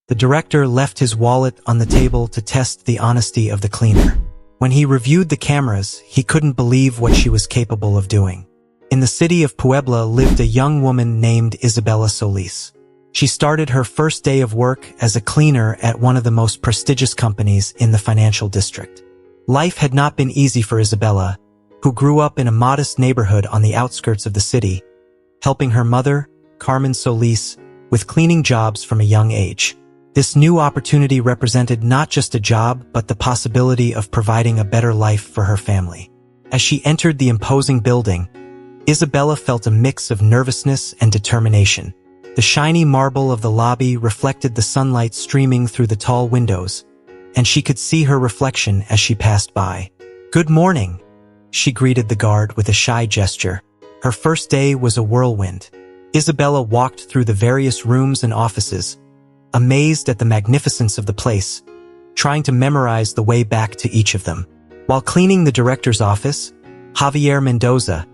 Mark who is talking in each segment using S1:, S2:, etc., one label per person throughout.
S1: The director left his wallet on the table to test the honesty of the cleaner. When he reviewed the cameras, he couldn't believe what she was capable of doing. In the city of Puebla lived a young woman named Isabela Solis. She started her first day of work as a cleaner at one of the most prestigious companies in the financial district. Life had not been easy for Isabela, who grew up in a modest neighborhood on the outskirts of the city, helping her mother, Carmen Solis, with cleaning jobs from a young age. This new opportunity represented not just a job, but the possibility of providing a better life for her family. As she entered the imposing building, Isabela felt a mix of nervousness and determination. The shiny marble of the lobby reflected the sunlight streaming through the tall windows, and she could see her reflection as she passed by. "Good morning," she greeted the guard with a shy gesture. Her first day was a whirlwind. Isabela walked through the various rooms and offices, amazed at the magnificence of the place, trying to memorize the way back to each of them. While cleaning the director's office, Javier Mendoza,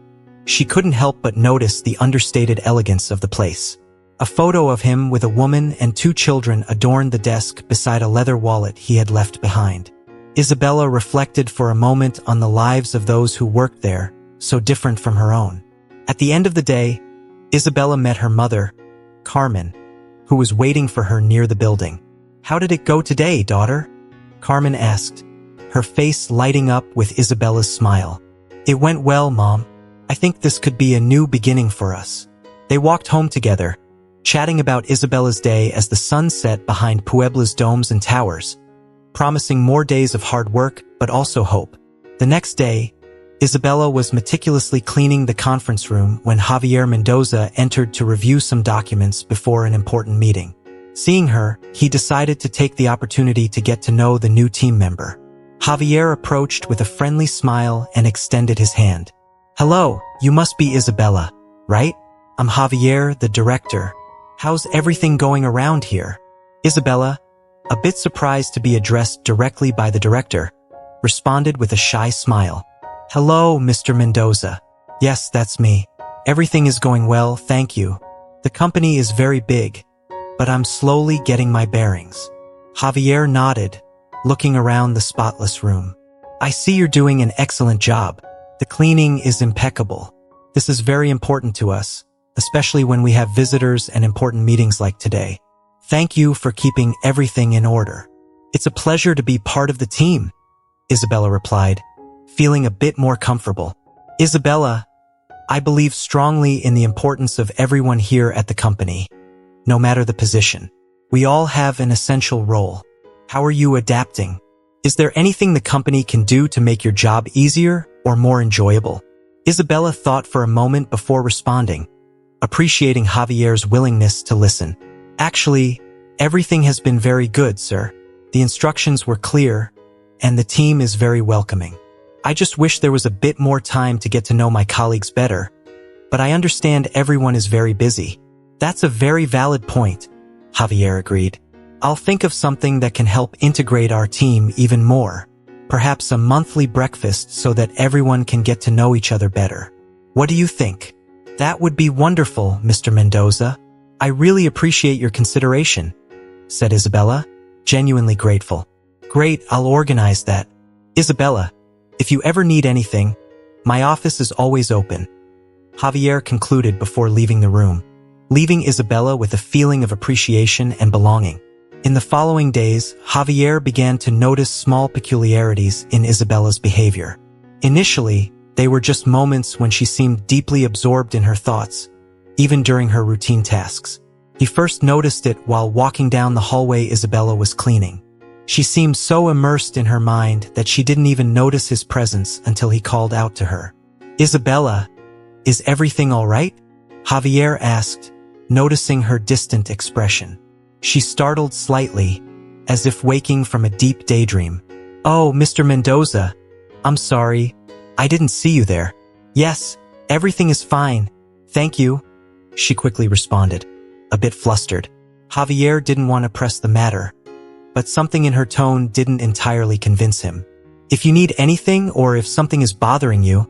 S1: she couldn't help but notice the understated elegance of the place. A photo of him with a woman and 2 children adorned the desk beside a leather wallet he had left behind. Isabela reflected for a moment on the lives of those who worked there, so different from her own. At the end of the day, Isabela met her mother, Carmen, who was waiting for her near the building. "How did it go today, daughter?" Carmen asked, her face lighting up with Isabela's smile. "It went well, Mom. I think this could be a new beginning for us." They walked home together, chatting about Isabela's day as the sun set behind Puebla's domes and towers, promising more days of hard work, but also hope. The next day, Isabela was meticulously cleaning the conference room when Javier Mendoza entered to review some documents before an important meeting. Seeing her, he decided to take the opportunity to get to know the new team member. Javier approached with a friendly smile and extended his hand. "Hello, you must be Isabela, right? I'm Javier, the director. How's everything going around here?" Isabela, a bit surprised to be addressed directly by the director, responded with a shy smile. "Hello, Mr. Mendoza. Yes, that's me. Everything is going well, thank you. The company is very big, but I'm slowly getting my bearings." Javier nodded, looking around the spotless room. "I see you're doing an excellent job. The cleaning is impeccable. This is very important to us, especially when we have visitors and important meetings like today. Thank you for keeping everything in order." "It's a pleasure to be part of the team," Isabela replied, feeling a bit more comfortable. "Isabela, I believe strongly in the importance of everyone here at the company, no matter the position. We all have an essential role. How are you adapting? Is there anything the company can do to make your job easier or more enjoyable?" Isabela thought for a moment before responding, appreciating Javier's willingness to listen. "Actually, everything has been very good, sir. The instructions were clear, and the team is very welcoming. I just wish there was a bit more time to get to know my colleagues better, but I understand everyone is very busy." "That's a very valid point," Javier agreed. "I'll think of something that can help integrate our team even more. Perhaps a monthly breakfast so that everyone can get to know each other better. What do you think?" "That would be wonderful, Mr. Mendoza. I really appreciate your consideration," said Isabela, genuinely grateful. "Great, I'll organize that. Isabela, if you ever need anything, my office is always open," Javier concluded before leaving the room, leaving Isabela with a feeling of appreciation and belonging. In the following days, Javier began to notice small peculiarities in Isabela's behavior. Initially, they were just moments when she seemed deeply absorbed in her thoughts, even during her routine tasks. He first noticed it while walking down the hallway Isabela was cleaning. She seemed so immersed in her mind that she didn't even notice his presence until he called out to her. "Isabela, is everything all right?" Javier asked, noticing her distant expression. She startled slightly, as if waking from a deep daydream. "Oh, Mr. Mendoza, I'm sorry. I didn't see you there." "Yes, everything is fine. Thank you," she quickly responded, a bit flustered. Javier didn't want to press the matter, but something in her tone didn't entirely convince him. "If you need anything or if something is bothering you,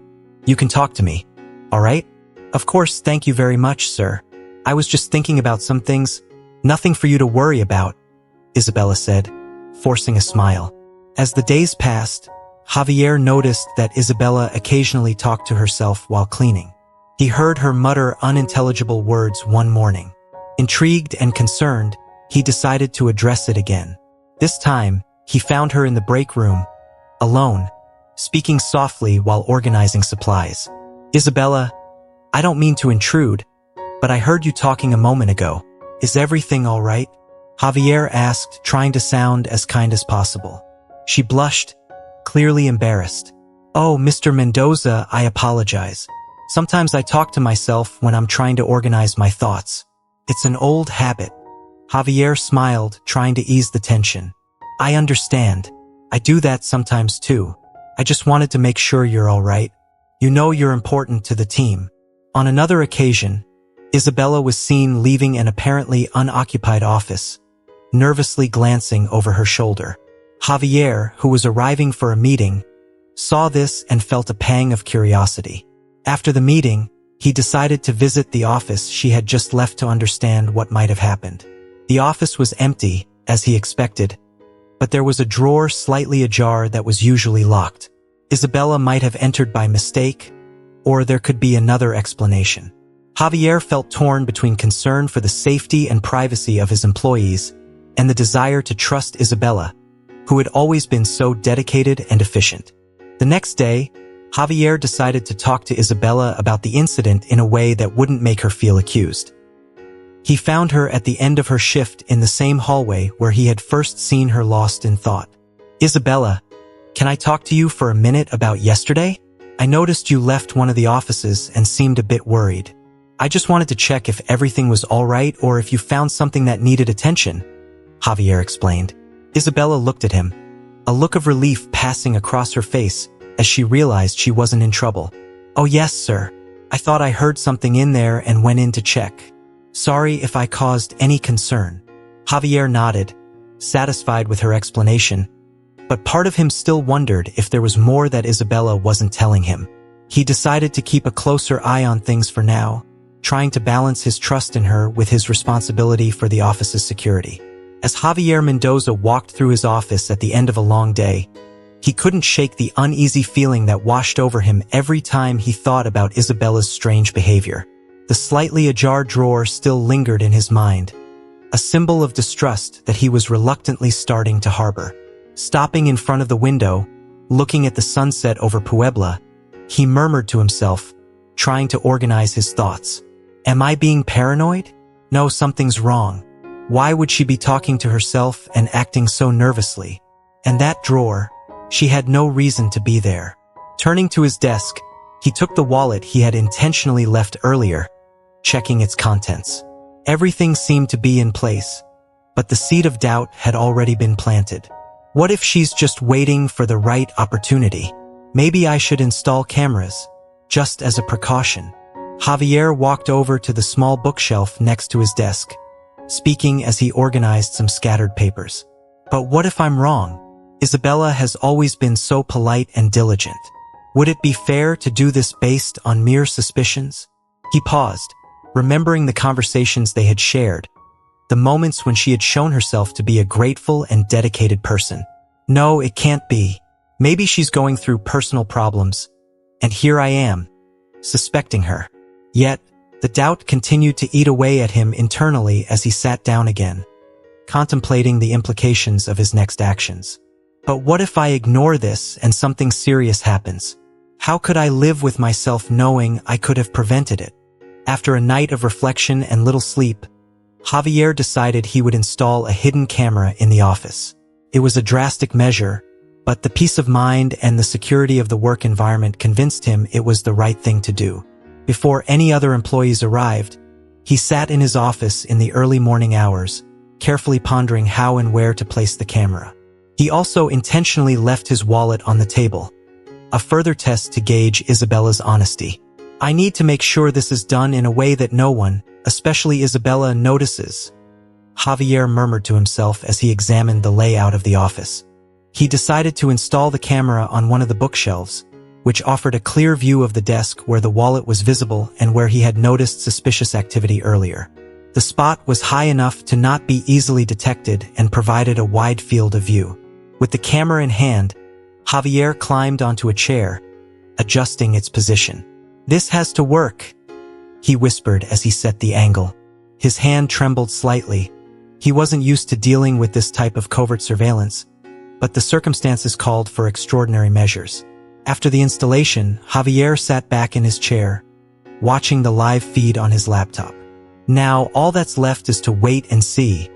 S1: you can talk to me, all right?" "Of course, thank you very much, sir. I was just thinking about some things. Nothing for you to worry about," Isabella said, forcing a smile. As the days passed, Javier noticed that Isabella occasionally talked to herself while cleaning. He heard her mutter unintelligible words one morning. Intrigued and concerned, he decided to address it again. This time, he found her in the break room, alone, speaking softly while organizing supplies. Isabella, I don't mean to intrude, but I heard you talking a moment ago. Is everything all right? Javier asked, trying to sound as kind as possible. She blushed, clearly embarrassed. Oh, Mr. Mendoza, I apologize. Sometimes I talk to myself when I'm trying to organize my thoughts. It's an old habit. Javier smiled, trying to ease the tension. I understand. I do that sometimes too. I just wanted to make sure you're all right. You know you're important to the team. On another occasion, Isabella was seen leaving an apparently unoccupied office, nervously glancing over her shoulder. Javier, who was arriving for a meeting, saw this and felt a pang of curiosity. After the meeting, he decided to visit the office she had just left to understand what might have happened. The office was empty, as he expected, but there was a drawer slightly ajar that was usually locked. Isabella might have entered by mistake, or there could be another explanation. Javier felt torn between concern for the safety and privacy of his employees and the desire to trust Isabella, who had always been so dedicated and efficient. The next day, Javier decided to talk to Isabella about the incident in a way that wouldn't make her feel accused. He found her at the end of her shift in the same hallway where he had first seen her lost in thought. Isabella, can I talk to you for a minute about yesterday? I noticed you left one of the offices and seemed a bit worried. I just wanted to check if everything was all right or if you found something that needed attention, Javier explained. Isabella looked at him, a look of relief passing across her face as she realized she wasn't in trouble. Oh yes, sir. I thought I heard something in there and went in to check. Sorry if I caused any concern. Javier nodded, satisfied with her explanation, but part of him still wondered if there was more that Isabella wasn't telling him. He decided to keep a closer eye on things for now, trying to balance his trust in her with his responsibility for the office's security. As Javier Mendoza walked through his office at the end of a long day, he couldn't shake the uneasy feeling that washed over him every time he thought about Isabella's strange behavior. The slightly ajar drawer still lingered in his mind, a symbol of distrust that he was reluctantly starting to harbor. Stopping in front of the window, looking at the sunset over Puebla, he murmured to himself, trying to organize his thoughts. Am I being paranoid? No, something's wrong. Why would she be talking to herself and acting so nervously? And that drawer, she had no reason to be there. Turning to his desk, he took the wallet he had intentionally left earlier, checking its contents. Everything seemed to be in place, but the seed of doubt had already been planted. What if she's just waiting for the right opportunity? Maybe I should install cameras, just as a precaution. Javier walked over to the small bookshelf next to his desk, speaking as he organized some scattered papers. But what if I'm wrong? Isabella has always been so polite and diligent. Would it be fair to do this based on mere suspicions? He paused, remembering the conversations they had shared, the moments when she had shown herself to be a grateful and dedicated person. No, it can't be. Maybe she's going through personal problems, and here I am, suspecting her. Yet, the doubt continued to eat away at him internally as he sat down again, contemplating the implications of his next actions. But what if I ignore this and something serious happens? How could I live with myself knowing I could have prevented it? After a night of reflection and little sleep, Javier decided he would install a hidden camera in the office. It was a drastic measure, but the peace of mind and the security of the work environment convinced him it was the right thing to do. Before any other employees arrived, he sat in his office in the early morning hours, carefully pondering how and where to place the camera. He also intentionally left his wallet on the table, a further test to gauge Isabella's honesty. I need to make sure this is done in a way that no one, especially Isabella, notices, Javier murmured to himself as he examined the layout of the office. He decided to install the camera on one of the bookshelves, which offered a clear view of the desk where the wallet was visible and where he had noticed suspicious activity earlier. The spot was high enough to not be easily detected and provided a wide field of view. With the camera in hand, Javier climbed onto a chair, adjusting its position. "This has to work," he whispered as he set the angle. His hand trembled slightly. He wasn't used to dealing with this type of covert surveillance, but the circumstances called for extraordinary measures. After the installation, Javier sat back in his chair, watching the live feed on his laptop. "Now, all that's left is to wait and see,"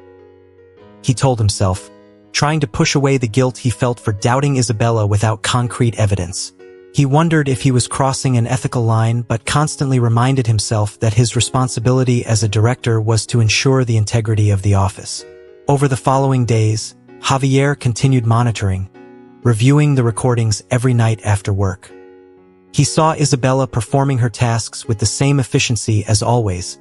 S1: he told himself, trying to push away the guilt he felt for doubting Isabella without concrete evidence. He wondered if he was crossing an ethical line, but constantly reminded himself that his responsibility as a director was to ensure the integrity of the office. Over the following days, Javier continued monitoring, reviewing the recordings every night after work. He saw Isabella performing her tasks with the same efficiency as always,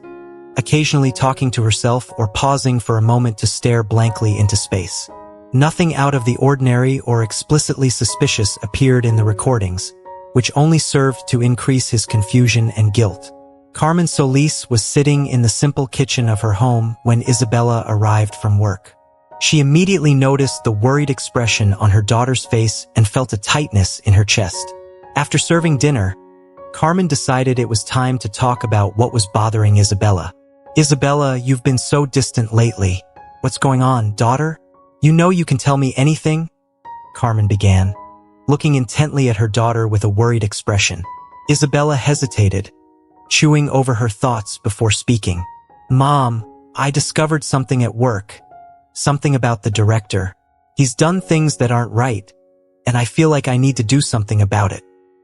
S1: occasionally talking to herself or pausing for a moment to stare blankly into space. Nothing out of the ordinary or explicitly suspicious appeared in the recordings, which only served to increase his confusion and guilt. Carmen Solis was sitting in the simple kitchen of her home when Isabella arrived from work. She immediately noticed the worried expression on her daughter's face and felt a tightness in her chest. After serving dinner, Carmen decided it was time to talk about what was bothering Isabella. "Isabella, you've been so distant lately. What's going on, daughter? You know you can tell me anything?" Carmen began, looking intently at her daughter with a worried expression. Isabella hesitated, chewing over her thoughts before speaking. "Mom, I discovered something at work. Something about the director. He's done things that aren't right, and I feel like I need to do something about it."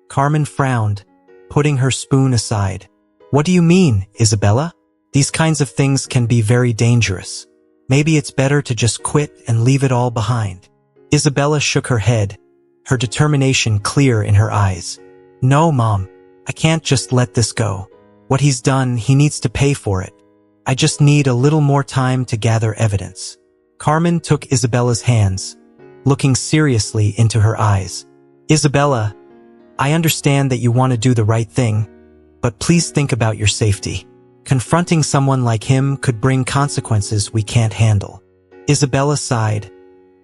S1: Carmen frowned, putting her spoon aside. "What do you mean, Isabella? These kinds of things can be very dangerous. Maybe it's better to just quit and leave it all behind." Isabella shook her head, her determination clear in her eyes. "No, Mom, I can't just let this go. What he's done, he needs to pay for it. I just need a little more time to gather evidence." Carmen took Isabella's hands, looking seriously into her eyes. "Isabella, I understand that you want to do the right thing, but please think about your safety. Confronting someone like him could bring consequences we can't handle." Isabella sighed,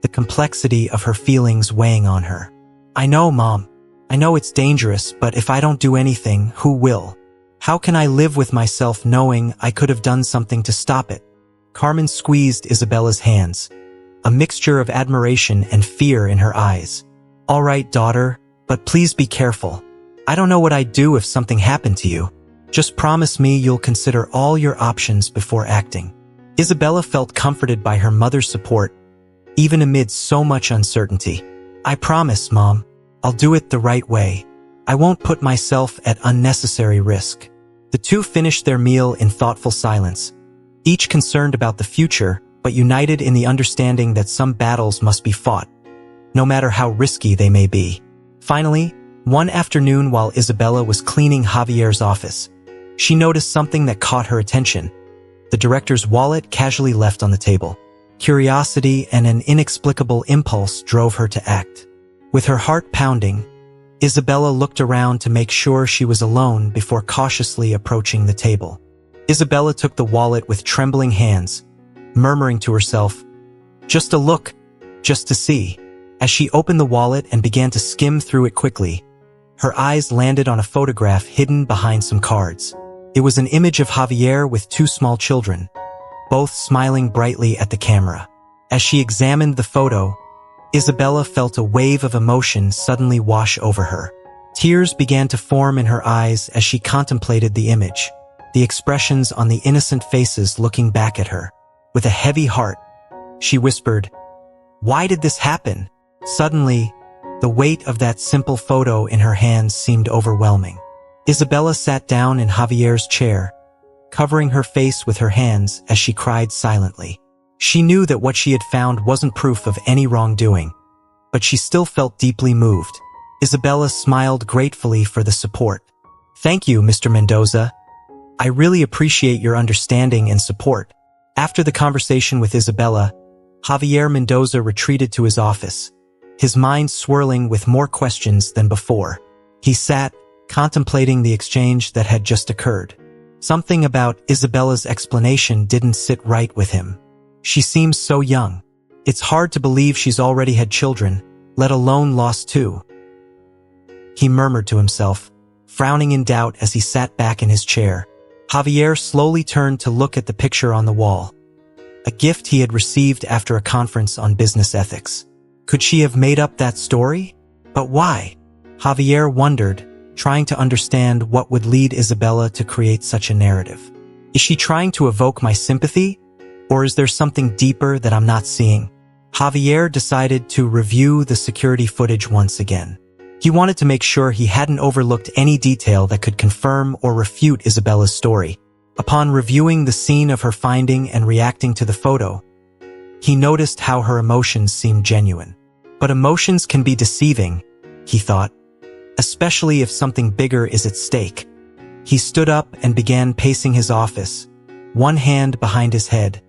S1: the complexity of her feelings weighing on her. "I know, Mom. I know it's dangerous, but if I don't do anything, who will? How can I live with myself knowing I could have done something to stop it?" Carmen squeezed Isabella's hands, a mixture of admiration and fear in her eyes. "All right, daughter, but please be careful. I don't know what I'd do if something happened to you. Just promise me you'll consider all your options before acting." Isabella felt comforted by her mother's support, even amid so much uncertainty. "I promise, Mom. I'll do it the right way. I won't put myself at unnecessary risk." The two finished their meal in thoughtful silence, each concerned about the future, but united in the understanding that some battles must be fought, no matter how risky they may be. Finally, one afternoon while Isabella was cleaning Javier's office, she noticed something that caught her attention: the director's wallet casually left on the table. Curiosity and an inexplicable impulse drove her to act. With her heart pounding, Isabella looked around to make sure she was alone before cautiously approaching the table. Isabella took the wallet with trembling hands, murmuring to herself, "Just a look, just to see." As she opened the wallet and began to skim through it quickly, her eyes landed on a photograph hidden behind some cards. It was an image of Javier with two small children, both smiling brightly at the camera. As she examined the photo, Isabella felt a wave of emotion suddenly wash over her. Tears began to form in her eyes as she contemplated the image, the expressions on the innocent faces looking back at her. With a heavy heart, she whispered, "Why did this happen?" Suddenly, the weight of that simple photo in her hands seemed overwhelming. Isabella sat down in Javier's chair, covering her face with her hands as she cried silently. She knew that what she had found wasn't proof of any wrongdoing, but she still felt deeply moved. Isabella smiled gratefully for the support. "Thank you, Mr. Mendoza. I really appreciate your understanding and support." After the conversation with Isabella, Javier Mendoza retreated to his office, his mind swirling with more questions than before. He sat, contemplating the exchange that had just occurred. Something about Isabella's explanation didn't sit right with him. She seems so young. It's hard to believe she's already had children, let alone lost two. He murmured to himself, frowning in doubt as he sat back in his chair. Javier slowly turned to look at the picture on the wall, a gift he had received after a conference on business ethics. Could she have made up that story? But why? Javier wondered, trying to understand what would lead Isabella to create such a narrative. Is she trying to evoke my sympathy? Or is there something deeper that I'm not seeing? Javier decided to review the security footage once again. He wanted to make sure he hadn't overlooked any detail that could confirm or refute Isabella's story. Upon reviewing the scene of her finding and reacting to the photo, he noticed how her emotions seemed genuine. But emotions can be deceiving, he thought, especially if something bigger is at stake. He stood up and began pacing his office, one hand behind his head,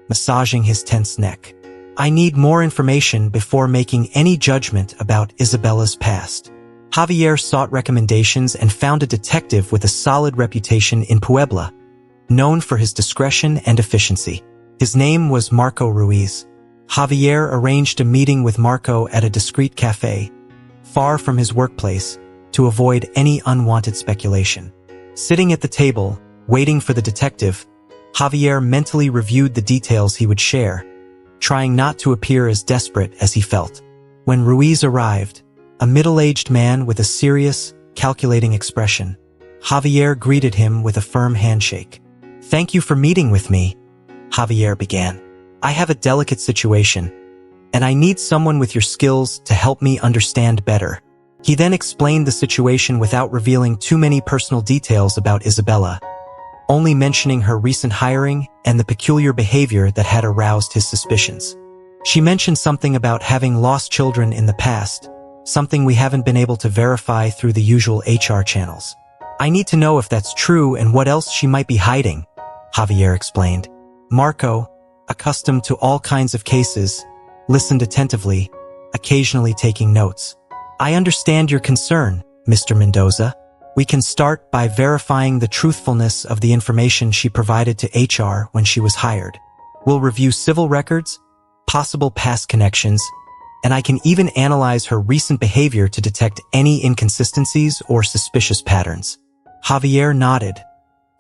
S1: massaging his tense neck. I need more information before making any judgment about Isabella's past. Javier sought recommendations and found a detective with a solid reputation in Puebla, known for his discretion and efficiency. His name was Marco Ruiz. Javier arranged a meeting with Marco at a discreet cafe, far from his workplace, to avoid any unwanted speculation. Sitting at the table, waiting for the detective, Javier mentally reviewed the details he would share, trying not to appear as desperate as he felt. When Ruiz arrived, a middle-aged man with a serious, calculating expression, Javier greeted him with a firm handshake. Thank you for meeting with me, Javier began. I have a delicate situation, and I need someone with your skills to help me understand better. He then explained the situation without revealing too many personal details about Isabella, only mentioning her recent hiring and the peculiar behavior that had aroused his suspicions. She mentioned something about having lost children in the past, something we haven't been able to verify through the usual HR channels. I need to know if that's true and what else she might be hiding, Javier explained. Marco, accustomed to all kinds of cases, listened attentively, occasionally taking notes. I understand your concern, Mr. Mendoza. We can start by verifying the truthfulness of the information she provided to HR when she was hired. We'll review civil records, possible past connections, and I can even analyze her recent behavior to detect any inconsistencies or suspicious patterns. Javier nodded,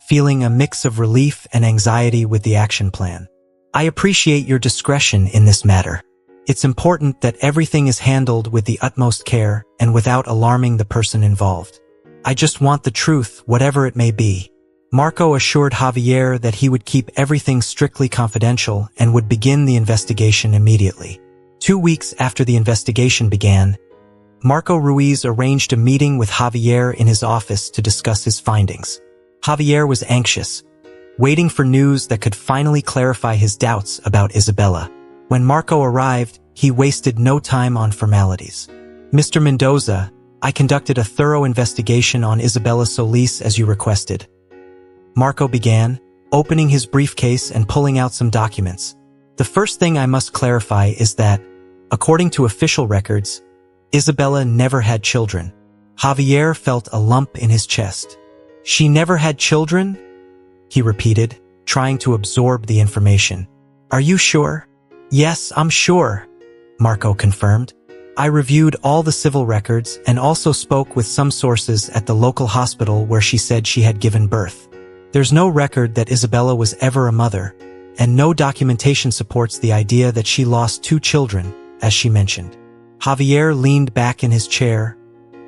S1: feeling a mix of relief and anxiety with the action plan. I appreciate your discretion in this matter. It's important that everything is handled with the utmost care and without alarming the person involved. I just want the truth, whatever it may be. Marco assured Javier that he would keep everything strictly confidential and would begin the investigation immediately. 2 weeks after the investigation began, Marco Ruiz arranged a meeting with Javier in his office to discuss his findings. Javier was anxious, waiting for news that could finally clarify his doubts about Isabella. When Marco arrived, he wasted no time on formalities. Mr. Mendoza, I conducted a thorough investigation on Isabella Solis as you requested. Marco began, opening his briefcase and pulling out some documents. The first thing I must clarify is that, according to official records, Isabella never had children. Javier felt a lump in his chest. She never had children? He repeated, trying to absorb the information. Are you sure? Yes, I'm sure, Marco confirmed. I reviewed all the civil records and also spoke with some sources at the local hospital where she said she had given birth. There's no record that Isabella was ever a mother, and no documentation supports the idea that she lost 2 children, as she mentioned. Javier leaned back in his chair,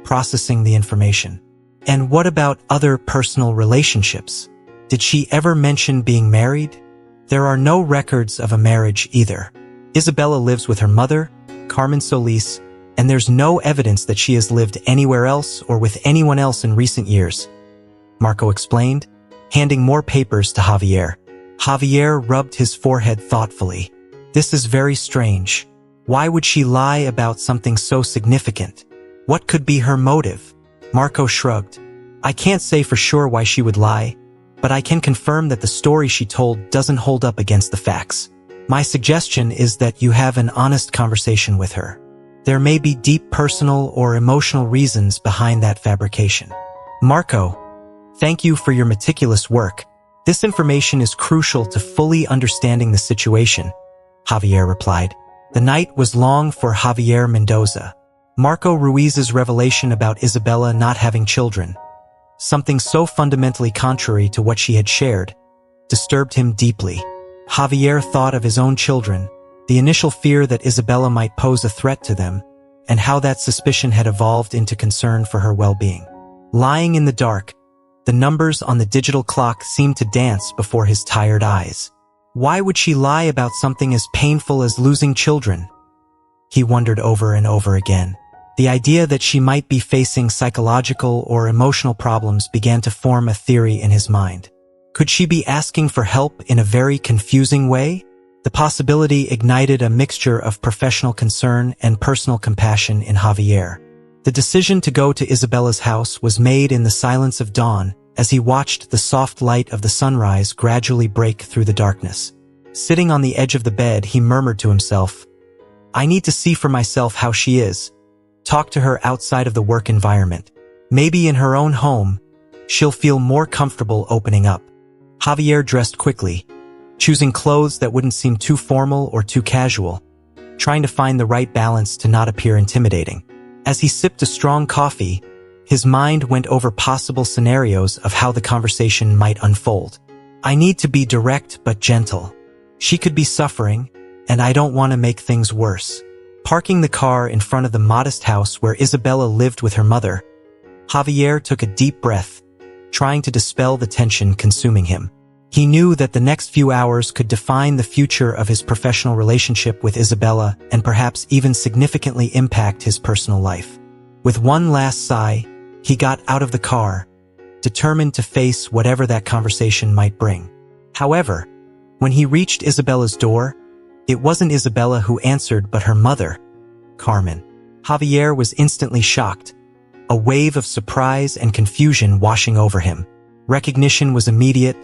S1: processing the information. And what about other personal relationships? Did she ever mention being married? There are no records of a marriage either. Isabella lives with her mother, Carmen Solis, and there's no evidence that she has lived anywhere else or with anyone else in recent years, Marco explained, handing more papers to Javier. Javier rubbed his forehead thoughtfully. This is very strange. Why would she lie about something so significant? What could be her motive? Marco shrugged. I can't say for sure why she would lie, but I can confirm that the story she told doesn't hold up against the facts. My suggestion is that you have an honest conversation with her. There may be deep personal or emotional reasons behind that fabrication. Marco, Thank you for your meticulous work. This information is crucial to fully understanding the situation, Javier replied. The night was long for Javier Mendoza. Marco Ruiz's revelation about Isabella not having children, something so fundamentally contrary to what she had shared, disturbed him deeply. Javier thought of his own children, the initial fear that Isabella might pose a threat to them, and how that suspicion had evolved into concern for her well-being. Lying in the dark, the numbers on the digital clock seemed to dance before his tired eyes. Why would she lie about something as painful as losing children? He wondered over and over again. The idea that she might be facing psychological or emotional problems began to form a theory in his mind. Could she be asking for help in a very confusing way? The possibility ignited a mixture of professional concern and personal compassion in Javier. The decision to go to Isabella's house was made in the silence of dawn as he watched the soft light of the sunrise gradually break through the darkness. Sitting on the edge of the bed, he murmured to himself, "I need to see for myself how she is. Talk to her outside of the work environment. Maybe in her own home, she'll feel more comfortable opening up." Javier dressed quickly, choosing clothes that wouldn't seem too formal or too casual, trying to find the right balance to not appear intimidating. As he sipped a strong coffee, his mind went over possible scenarios of how the conversation might unfold. I need to be direct but gentle. She could be suffering, and I don't want to make things worse. Parking the car in front of the modest house where Isabella lived with her mother, Javier took a deep breath, trying to dispel the tension consuming him. He knew that the next few hours could define the future of his professional relationship with Isabella and perhaps even significantly impact his personal life. With one last sigh, he got out of the car, determined to face whatever that conversation might bring. However, when he reached Isabella's door, it wasn't Isabella who answered but her mother, Carmen. Javier was instantly shocked, a wave of surprise and confusion washing over him. Recognition was immediate,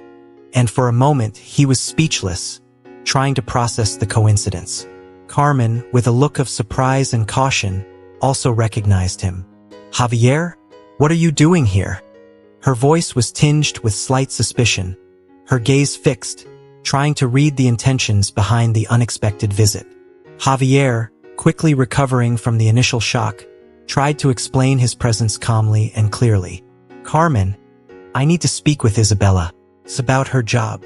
S1: and for a moment he was speechless, trying to process the coincidence. Carmen, with a look of surprise and caution, also recognized him. "Javier, what are you doing here?" Her voice was tinged with slight suspicion, her gaze fixed, trying to read the intentions behind the unexpected visit. Javier, quickly recovering from the initial shock, tried to explain his presence calmly and clearly. "Carmen, I need to speak with Isabella. It's about her job.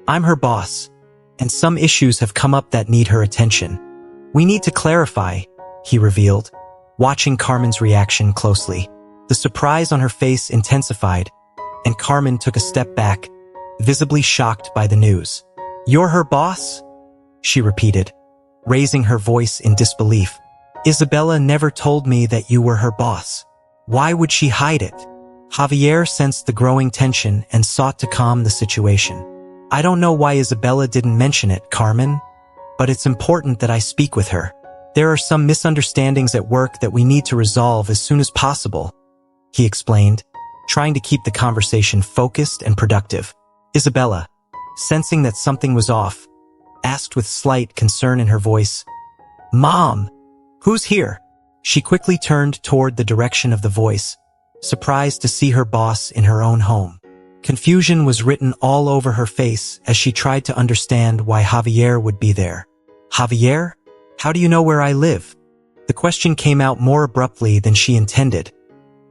S1: I'm her boss, and some issues have come up that need her attention. We need to clarify," he revealed, watching Carmen's reaction closely. The surprise on her face intensified, and Carmen took a step back, visibly shocked by the news. "You're her boss?" she repeated, raising her voice in disbelief. "Isabella never told me that you were her boss. Why would she hide it?" Javier sensed the growing tension and sought to calm the situation. "I don't know why Isabella didn't mention it, Carmen, but it's important that I speak with her. There are some misunderstandings at work that we need to resolve as soon as possible," he explained, trying to keep the conversation focused and productive. Isabella, sensing that something was off, asked with slight concern in her voice, "Mom, who's here?" She quickly turned toward the direction of the voice, surprised to see her boss in her own home. Confusion was written all over her face as she tried to understand why Javier would be there. "Javier, how do you know where I live?" The question came out more abruptly than she intended,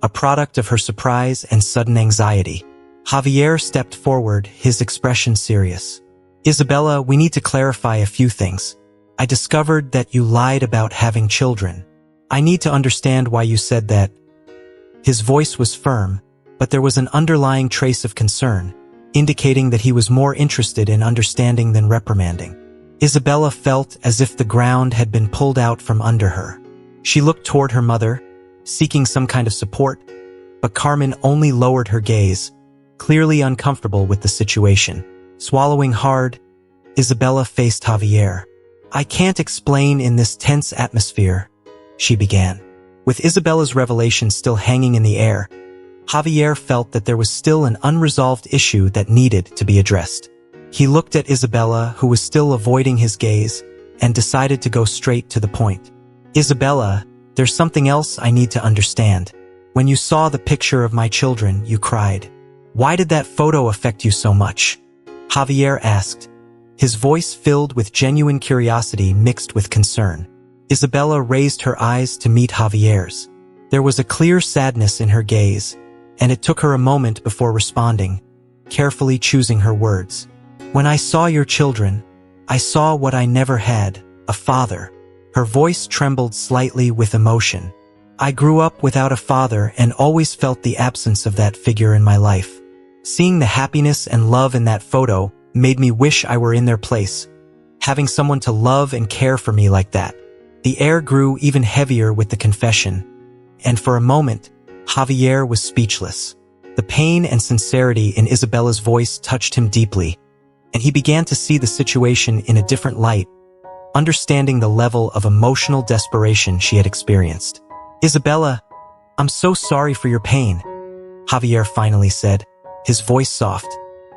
S1: a product of her surprise and sudden anxiety. Javier stepped forward, his expression serious. "Isabella, we need to clarify a few things. I discovered that you lied about having children. I need to understand why you said that." His voice was firm, but there was an underlying trace of concern, indicating that he was more interested in understanding than reprimanding. Isabella felt as if the ground had been pulled out from under her. She looked toward her mother, seeking some kind of support, but Carmen only lowered her gaze, clearly uncomfortable with the situation. Swallowing hard, Isabella faced Javier. "I can't explain in this tense atmosphere," she began. With Isabella's revelation still hanging in the air, Javier felt that there was still an unresolved issue that needed to be addressed. He looked at Isabella, who was still avoiding his gaze, and decided to go straight to the point. "Isabella, there's something else I need to understand. When you saw the picture of my children, you cried. Why did that photo affect you so much? Javier asked, his voice filled with genuine curiosity mixed with concern. Isabella raised her eyes to meet Javier's. There was a clear sadness in her gaze, and it took her a moment before responding, carefully choosing her words. When I saw your children, I saw what I never had, a father. Her voice trembled slightly with emotion. I grew up without a father and always felt the absence of that figure in my life. Seeing the happiness and love in that photo made me wish I were in their place, having someone to love and care for me like that. The air grew even heavier with the confession, and for a moment, Javier was speechless. The pain and sincerity in Isabella's voice touched him deeply, and he began to see the situation in a different light, understanding the level of emotional desperation she had experienced. Isabella, I'm so sorry for your pain, Javier finally said, his voice soft.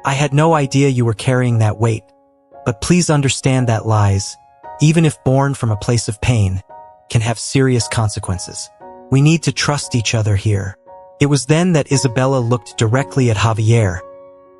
S1: I had no idea you were carrying that weight, but please understand that lies, even if born from a place of pain, can have serious consequences. We need to trust each other here. It was then that Isabella looked directly at Javier,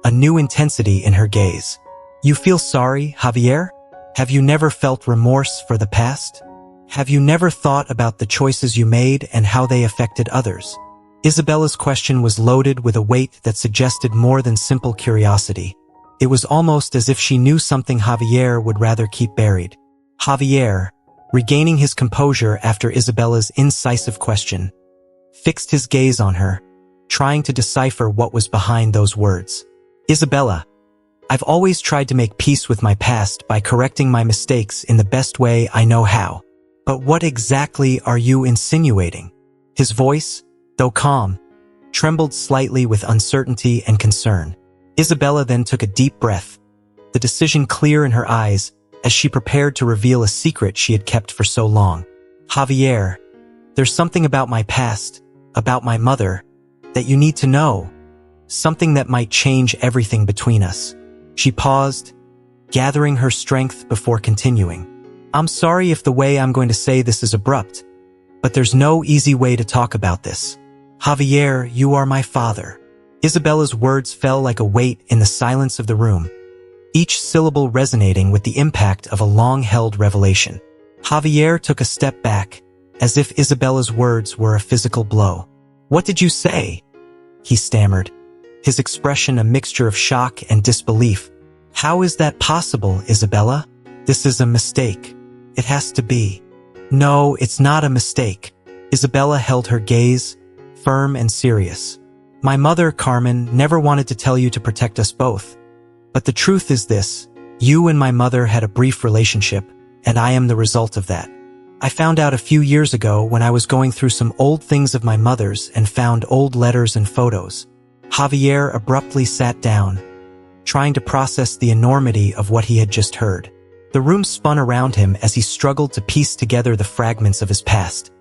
S1: a new intensity in her gaze. You feel sorry, Javier? Have you never felt remorse for the past? Have you never thought about the choices you made and how they affected others? Isabella's question was loaded with a weight that suggested more than simple curiosity. It was almost as if she knew something Javier would rather keep buried. Javier, regaining his composure after Isabella's incisive question, fixed his gaze on her, trying to decipher what was behind those words. Isabella, I've always tried to make peace with my past by correcting my mistakes in the best way I know how. But what exactly are you insinuating? His voice, though calm, trembled slightly with uncertainty and concern. Isabella then took a deep breath, the decision clear in her eyes as she prepared to reveal a secret she had kept for so long. Javier, there's something about my past, about my mother, that you need to know. Something that might change everything between us. She paused, gathering her strength before continuing. I'm sorry if the way I'm going to say this is abrupt, but there's no easy way to talk about this. Javier, you are my father. Isabella's words fell like a weight in the silence of the room, each syllable resonating with the impact of a long-held revelation. Javier took a step back, as if Isabella's words were a physical blow. What did you say? He stammered, his expression a mixture of shock and disbelief. How is that possible, Isabella? This is a mistake. It has to be. No, it's not a mistake. Isabella held her gaze, firm and serious. My mother, Carmen, never wanted to tell you to protect us both. But the truth is this, you and my mother had a brief relationship, and I am the result of that. I found out a few years ago when I was going through some old things of my mother's and found old letters and photos. Javier abruptly sat down, trying to process the enormity of what he had just heard. The room spun around him as he struggled to piece together the fragments of his past,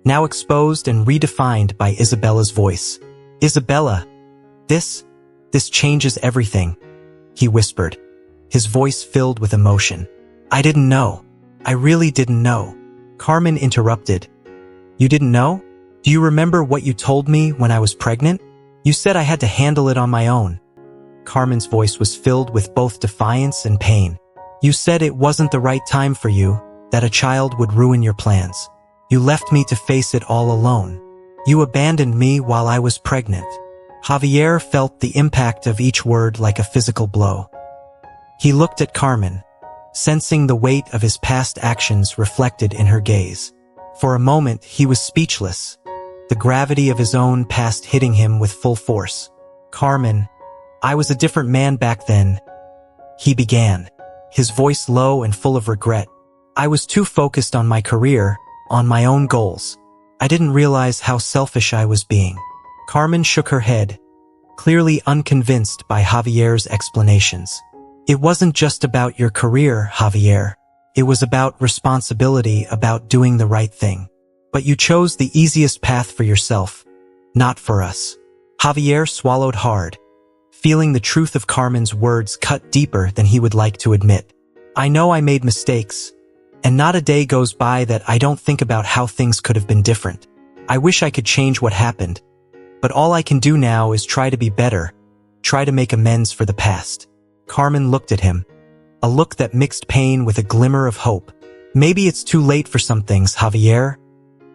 S1: now exposed and redefined by Isabella's voice. Isabella, this changes everything, he whispered, his voice filled with emotion. I didn't know. I really didn't know. Carmen interrupted. You didn't know? Do you remember what you told me when I was pregnant? You said I had to handle it on my own. Carmen's voice was filled with both defiance and pain. You said it wasn't the right time for you, that a child would ruin your plans. You left me to face it all alone. You abandoned me while I was pregnant. Javier felt the impact of each word like a physical blow. He looked at Carmen, sensing the weight of his past actions reflected in her gaze. For a moment, he was speechless, the gravity of his own past hitting him with full force. Carmen, I was a different man back then, he began, his voice low and full of regret. I was too focused on my career, on my own goals. I didn't realize how selfish I was being. Carmen shook her head, clearly unconvinced by Javier's explanations. It wasn't just about your career, Javier. It was about responsibility, about doing the right thing. But you chose the easiest path for yourself, not for us. Javier swallowed hard, feeling the truth of Carmen's words cut deeper than he would like to admit. I know I made mistakes, and not a day goes by that I don't think about how things could have been different. I wish I could change what happened, but all I can do now is try to be better, try to make amends for the past. Carmen looked at him, a look that mixed pain with a glimmer of hope. Maybe it's too late for some things, Javier,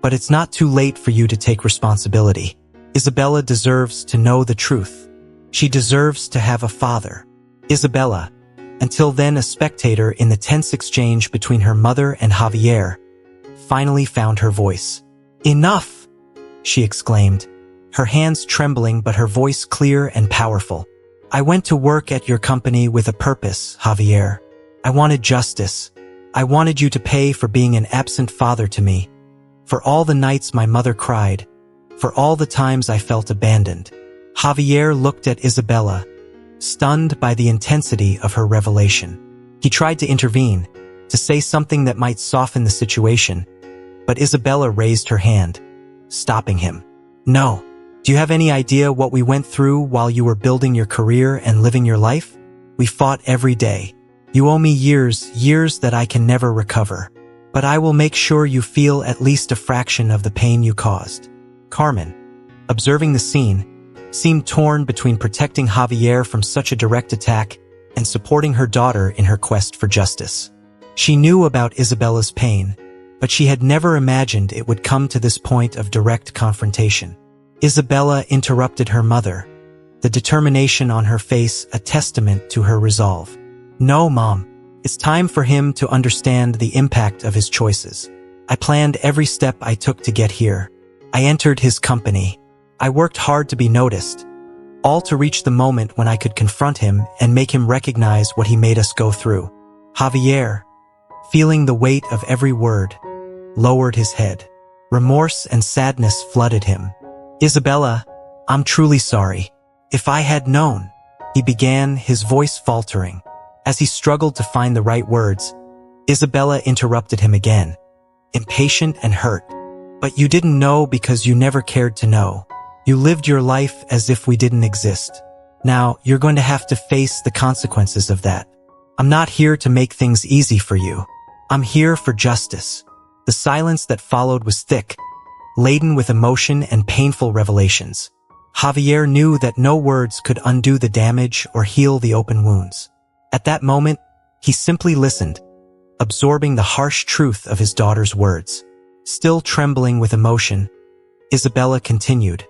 S1: but it's not too late for you to take responsibility. Isabella deserves to know the truth. She deserves to have a father. Isabella, until then a spectator in the tense exchange between her mother and Javier, finally found her voice. "Enough!" she exclaimed, her hands trembling but her voice clear and powerful. "I went to work at your company with a purpose, Javier. I wanted justice. I wanted you to pay for being an absent father to me, for all the nights my mother cried, for all the times I felt abandoned." Javier looked at Isabella, stunned by the intensity of her revelation. He tried to intervene, to say something that might soften the situation, but Isabella raised her hand, stopping him. "No. Do you have any idea what we went through while you were building your career and living your life? We fought every day. You owe me years that I can never recover. But I will make sure you feel at least a fraction of the pain you caused." Carmen, observing the scene, seemed torn between protecting Javier from such a direct attack and supporting her daughter in her quest for justice. She knew about Isabella's pain, but she had never imagined it would come to this point of direct confrontation. Isabella interrupted her mother, the determination on her face a testament to her resolve. "No, Mom. It's time for him to understand the impact of his choices. I planned every step I took to get here. I entered his company. I worked hard to be noticed, all to reach the moment when I could confront him and make him recognize what he made us go through." Javier, feeling the weight of every word, lowered his head. Remorse and sadness flooded him. "Isabella, I'm truly sorry. If I had known," he began, his voice faltering. As he struggled to find the right words, Isabella interrupted him again, impatient and hurt. "But you didn't know because you never cared to know. You lived your life as if we didn't exist. Now, you're going to have to face the consequences of that. I'm not here to make things easy for you. I'm here for justice." The silence that followed was thick, laden with emotion and painful revelations. Javier knew that no words could undo the damage or heal the open wounds. At that moment, he simply listened, absorbing the harsh truth of his daughter's words. Still trembling with emotion, Isabella continued,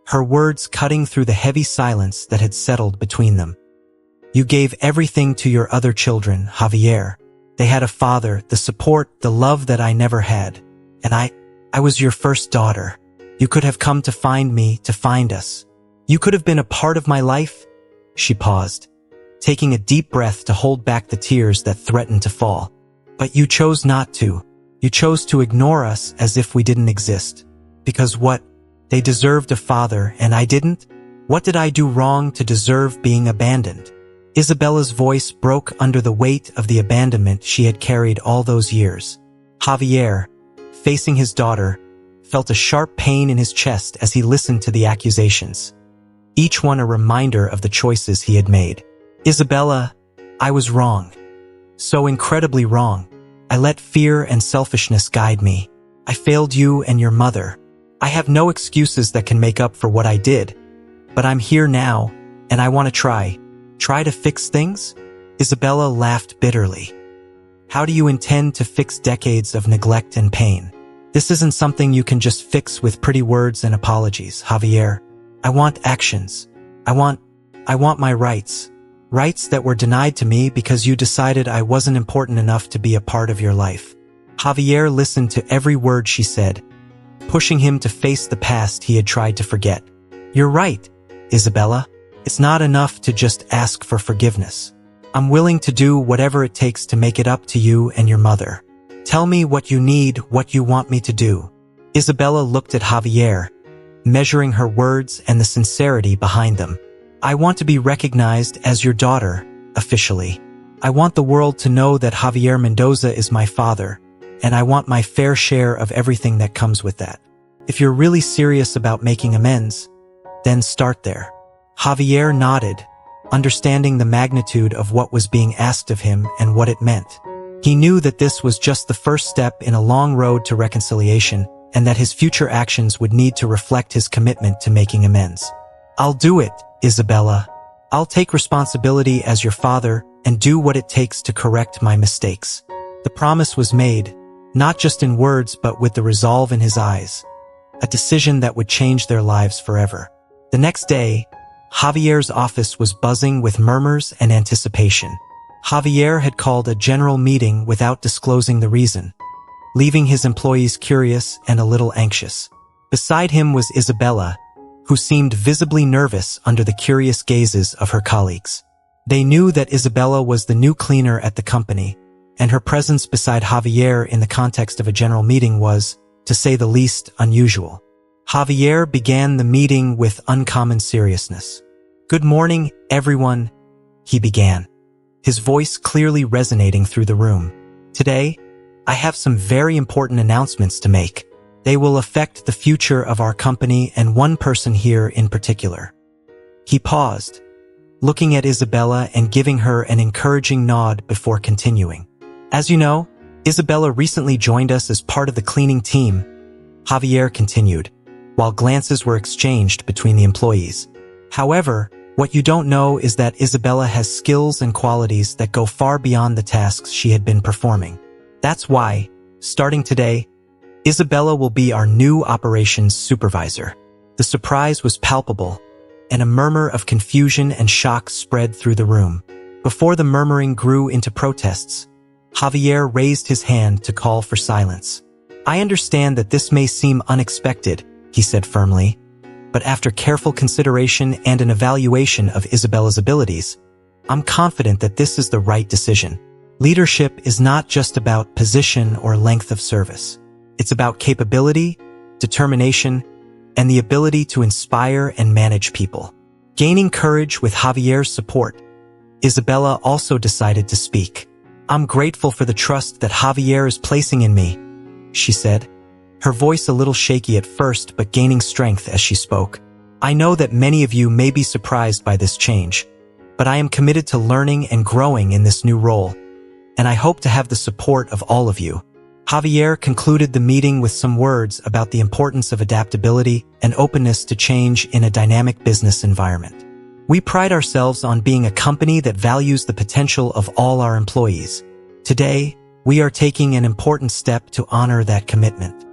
S1: her words cutting through the heavy silence that had settled between them. "You gave everything to your other children, Javier. They had a father, the support, the love that I never had. And I was your first daughter. You could have come to find me, to find us. You could have been a part of my life." She paused, taking a deep breath to hold back the tears that threatened to fall. "But you chose not to. You chose to ignore us as if we didn't exist. Because what? They deserved a father and I didn't? What did I do wrong to deserve being abandoned?" Isabella's voice broke under the weight of the abandonment she had carried all those years. Javier, facing his daughter, felt a sharp pain in his chest as he listened to the accusations, each one a reminder of the choices he had made. "Isabella, I was wrong. So incredibly wrong. I let fear and selfishness guide me. I failed you and your mother. I have no excuses that can make up for what I did. But I'm here now, and I want to try to fix things?" Isabella laughed bitterly. "How do you intend to fix decades of neglect and pain? This isn't something you can just fix with pretty words and apologies, Javier. I want actions. I want my rights. Rights that were denied to me because you decided I wasn't important enough to be a part of your life." Javier listened to every word she said, pushing him to face the past he had tried to forget. "You're right, Isabella. It's not enough to just ask for forgiveness. I'm willing to do whatever it takes to make it up to you and your mother. Tell me what you need, what you want me to do." Isabella looked at Javier, measuring her words and the sincerity behind them. "I want to be recognized as your daughter, officially. I want the world to know that Javier Mendoza is my father, and I want my fair share of everything that comes with that. If you're really serious about making amends, then start there." Javier nodded, understanding the magnitude of what was being asked of him and what it meant. He knew that this was just the first step in a long road to reconciliation, and that his future actions would need to reflect his commitment to making amends. "I'll do it, Isabella. I'll take responsibility as your father and do what it takes to correct my mistakes. The promise was made, not just in words but with the resolve in his eyes, a decision that would change their lives forever. The next day, Javier's office was buzzing with murmurs and anticipation. Javier had called a general meeting without disclosing the reason, leaving his employees curious and a little anxious. Beside him was Isabella, who seemed visibly nervous under the curious gazes of her colleagues. They knew that Isabella was the new cleaner at the company, and her presence beside Javier in the context of a general meeting was, to say the least, unusual. Javier began the meeting with uncommon seriousness. "Good morning, everyone," he began, his voice clearly resonating through the room. "Today, I have some very important announcements to make. They will affect the future of our company and one person here in particular." He paused, looking at Isabella and giving her an encouraging nod before continuing. "As you know, Isabella recently joined us as part of the cleaning team," Javier continued, while glances were exchanged between the employees. "However, what you don't know is that Isabella has skills and qualities that go far beyond the tasks she had been performing. That's why, starting today, Isabella will be our new operations supervisor." The surprise was palpable, and a murmur of confusion and shock spread through the room. Before the murmuring grew into protests, Javier raised his hand to call for silence. "I understand that this may seem unexpected," he said firmly, "but after careful consideration and an evaluation of Isabella's abilities, I'm confident that this is the right decision. Leadership is not just about position or length of service. It's about capability, determination, and the ability to inspire and manage people." Gaining courage with Javier's support, Isabella also decided to speak. "I'm grateful for the trust that Javier is placing in me," she said, her voice a little shaky at first but gaining strength as she spoke. "I know that many of you may be surprised by this change, but I am committed to learning and growing in this new role, and I hope to have the support of all of you." Javier concluded the meeting with some words about the importance of adaptability and openness to change in a dynamic business environment. "We pride ourselves on being a company that values the potential of all our employees. Today, we are taking an important step to honor that commitment."